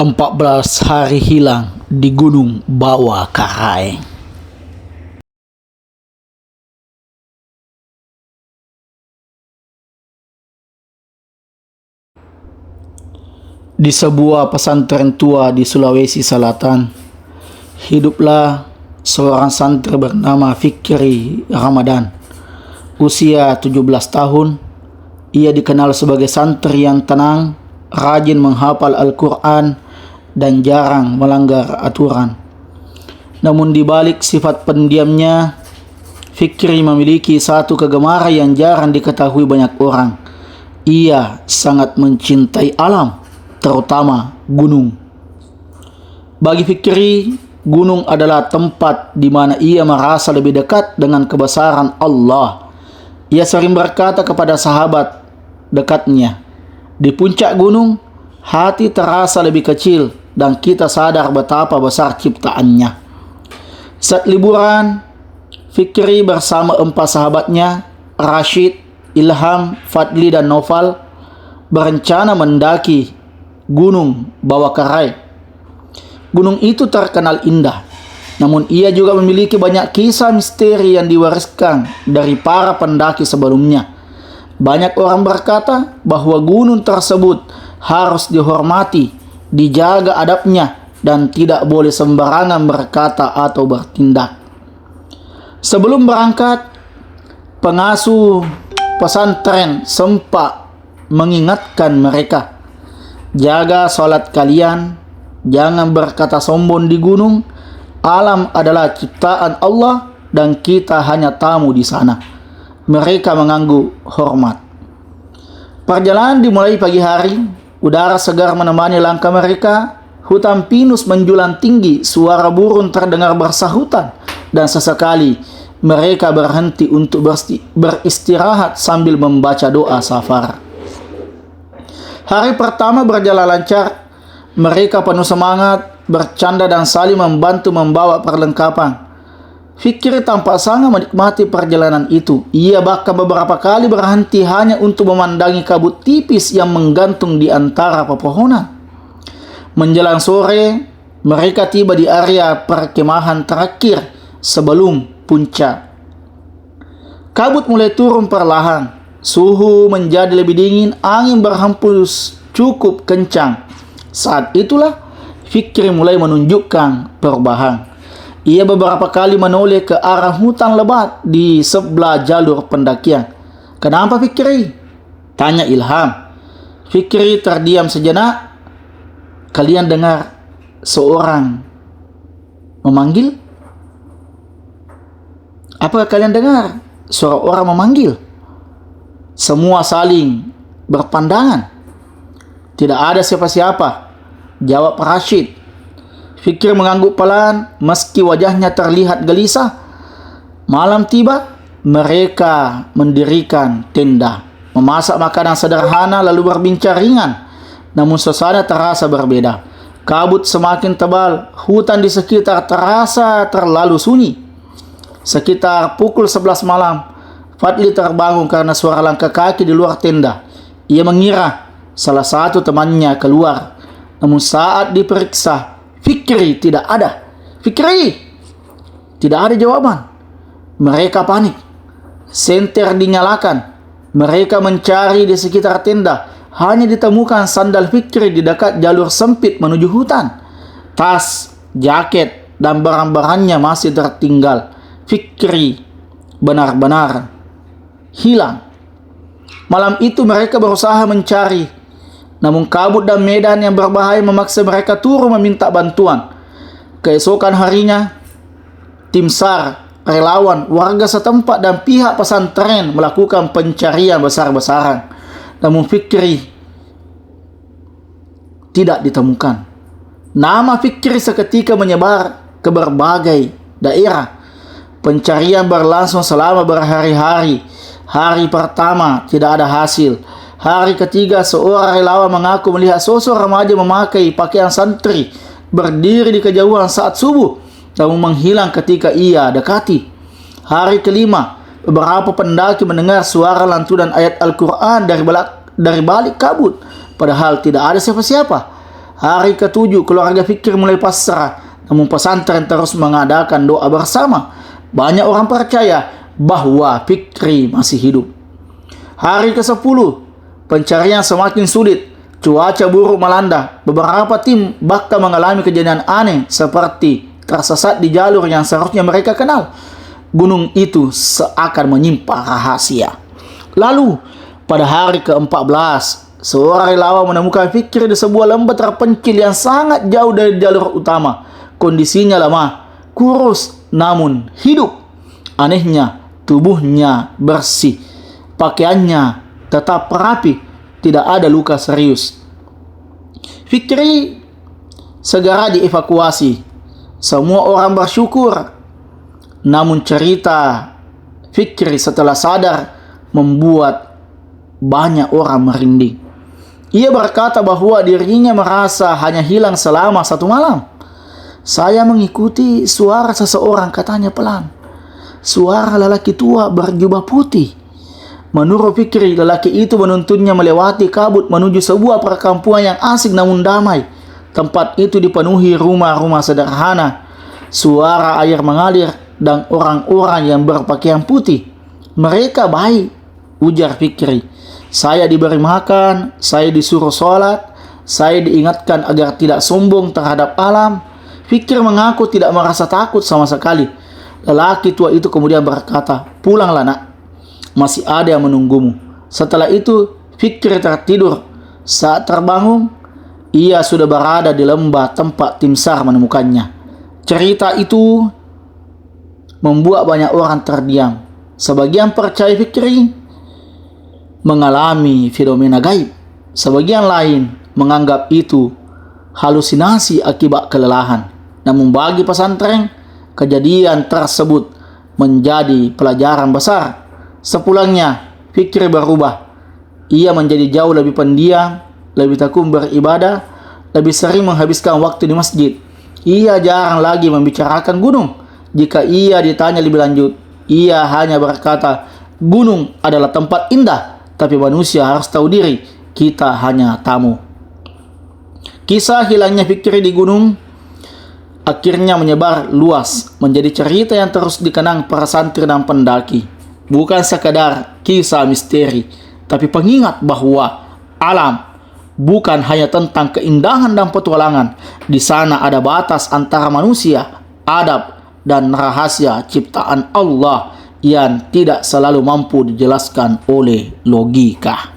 14 hari hilang di Gunung Bawah Karai. Di sebuah pesantren tua di Sulawesi Selatan, hiduplah seorang santri bernama Fikri Ramadan. Usia 17 tahun, ia dikenal sebagai santri yang tenang, rajin menghafal Al-Quran, dan jarang melanggar aturan. Namun di balik sifat pendiamnya, Fikri memiliki satu kegemaran yang jarang diketahui banyak orang. Ia sangat mencintai alam, terutama gunung. Bagi Fikri, gunung adalah tempat di mana ia merasa lebih dekat dengan kebesaran Allah. Ia sering berkata kepada sahabat dekatnya, "Di puncak gunung, hati terasa lebih kecil dan kita sadar betapa besar ciptaannya." Saat liburan, Fikri bersama 4 sahabatnya, Rashid, Ilham, Fadli, dan Noval, berencana mendaki Gunung Bawah Karai. Gunung itu terkenal indah, namun ia juga memiliki banyak kisah misteri yang diwariskan dari para pendaki sebelumnya. Banyak orang berkata bahwa gunung tersebut harus dihormati, dijaga adabnya, dan tidak boleh sembarangan berkata atau bertindak. Sebelum berangkat, pengasuh pesantren sempat mengingatkan mereka, "Jaga sholat kalian, jangan berkata sombong di gunung. Alam adalah ciptaan Allah dan kita hanya tamu di sana." Mereka mengangguk hormat. Perjalanan dimulai pagi hari. Udara segar menemani langkah mereka. Hutan pinus menjulang tinggi, suara burung terdengar bersahutan, dan sesekali mereka berhenti untuk beristirahat sambil membaca doa safar. Hari pertama berjalan lancar. Mereka penuh semangat, bercanda dan saling membantu membawa perlengkapan. Fikri tampak sangat menikmati perjalanan itu. Ia bahkan beberapa kali berhenti hanya untuk memandangi kabut tipis yang menggantung di antara pepohonan. Menjelang sore, mereka tiba di area perkemahan terakhir sebelum puncak. Kabut mulai turun perlahan. Suhu menjadi lebih dingin, angin berhembus cukup kencang. Saat itulah Fikri mulai menunjukkan perubahan. Ia beberapa kali menoleh ke arah hutan lebat di sebelah jalur pendakian. "Kenapa, Fikri?" tanya Ilham. Fikri terdiam sejenak. "Kalian dengar seorang memanggil?" "Apa kalian dengar suara orang memanggil?" Semua saling berpandangan. "Tidak ada siapa-siapa," jawab Rashid. Fikri mengangguk pelan meski wajahnya terlihat gelisah. Malam tiba, mereka mendirikan tenda, memasak makanan sederhana lalu berbincang ringan. Namun suasana terasa berbeda. Kabut semakin tebal, hutan di sekitar terasa terlalu sunyi. Sekitar pukul 11 malam, Fadli terbangun karena suara langkah kaki di luar tenda. Ia mengira salah satu temannya keluar. Namun saat diperiksa, Fikri tidak ada. "Fikri!" Tidak ada jawaban. Mereka panik. Senter dinyalakan. Mereka mencari di sekitar tenda. Hanya ditemukan sandal Fikri di dekat jalur sempit menuju hutan. Tas, jaket, dan barang-barangnya masih tertinggal. Fikri benar-benar hilang. Malam itu mereka berusaha mencari. Namun kabut dan medan yang berbahaya memaksa mereka turun meminta bantuan. Keesokan harinya, tim SAR, relawan, warga setempat, dan pihak pesantren melakukan pencarian besar-besaran. Namun Fikri tidak ditemukan. Nama Fikri seketika menyebar ke berbagai daerah. Pencarian berlangsung selama berhari-hari. Hari pertama tidak ada hasil. Hari ketiga, seorang relawan mengaku melihat sosok remaja memakai pakaian santri berdiri di kejauhan saat subuh, namun menghilang ketika ia dekati. Hari kelima, beberapa pendaki mendengar suara lantunan ayat Al-Quran dari balik kabut, padahal tidak ada siapa-siapa. Hari ke-7 keluarga Fikri mulai pasrah, namun pesantren terus mengadakan doa bersama. Banyak orang percaya bahwa Fikri masih hidup. Hari ke-10 pencarian semakin sulit. Cuaca buruk melanda. Beberapa tim bahkan mengalami kejadian aneh seperti tersesat di jalur yang seharusnya mereka kenal. Gunung itu seakan menyimpan rahasia. Lalu pada hari ke-14 seorang relawan menemukan Fikri di sebuah lembah terpencil yang sangat jauh dari jalur utama. Kondisinya lemah, kurus, namun hidup. Anehnya, tubuhnya bersih. Pakaiannya tetap rapi. Tidak ada luka serius. Fikri segera dievakuasi. Semua orang bersyukur. Namun cerita Fikri setelah sadar membuat banyak orang merinding. Ia berkata bahwa dirinya merasa hanya hilang selama 1 malam. Saya mengikuti suara seseorang, katanya pelan. Suara lelaki tua berjubah putih. Menurut Fikri, lelaki itu menuntunnya melewati kabut menuju sebuah perkampungan yang asik namun damai. Tempat itu dipenuhi rumah-rumah sederhana, suara air mengalir, dan orang-orang yang berpakaian putih. Mereka baik, ujar Fikri. Saya diberi makan, saya disuruh sholat, saya diingatkan agar tidak sombong terhadap alam. Fikri mengaku tidak merasa takut sama sekali. Lelaki tua itu kemudian berkata, "Pulanglah nak, masih ada yang menunggumu." Setelah itu Fikri tertidur. Saat terbangun, ia sudah berada di lembah tempat tim SAR menemukannya. Cerita itu membuat banyak orang terdiam. Sebagian percaya Fikri mengalami fenomena gaib. Sebagian lain menganggap itu halusinasi akibat kelelahan. Namun bagi pesantren, kejadian tersebut menjadi pelajaran besar. Sepulangnya, Fikri berubah. Ia menjadi jauh lebih pendiam, lebih tekun beribadah, lebih sering menghabiskan waktu di masjid. Ia jarang lagi membicarakan gunung. Jika ia ditanya lebih lanjut, ia hanya berkata, "Gunung adalah tempat indah, tapi manusia harus tahu diri, kita hanya tamu." Kisah hilangnya Fikri di gunung akhirnya menyebar luas, menjadi cerita yang terus dikenang para santri dan pendaki. Bukan sekadar kisah misteri, tapi pengingat bahwa alam bukan hanya tentang keindahan dan petualangan. Di sana ada batas antara manusia, adab, dan rahasia ciptaan Allah yang tidak selalu mampu dijelaskan oleh logika.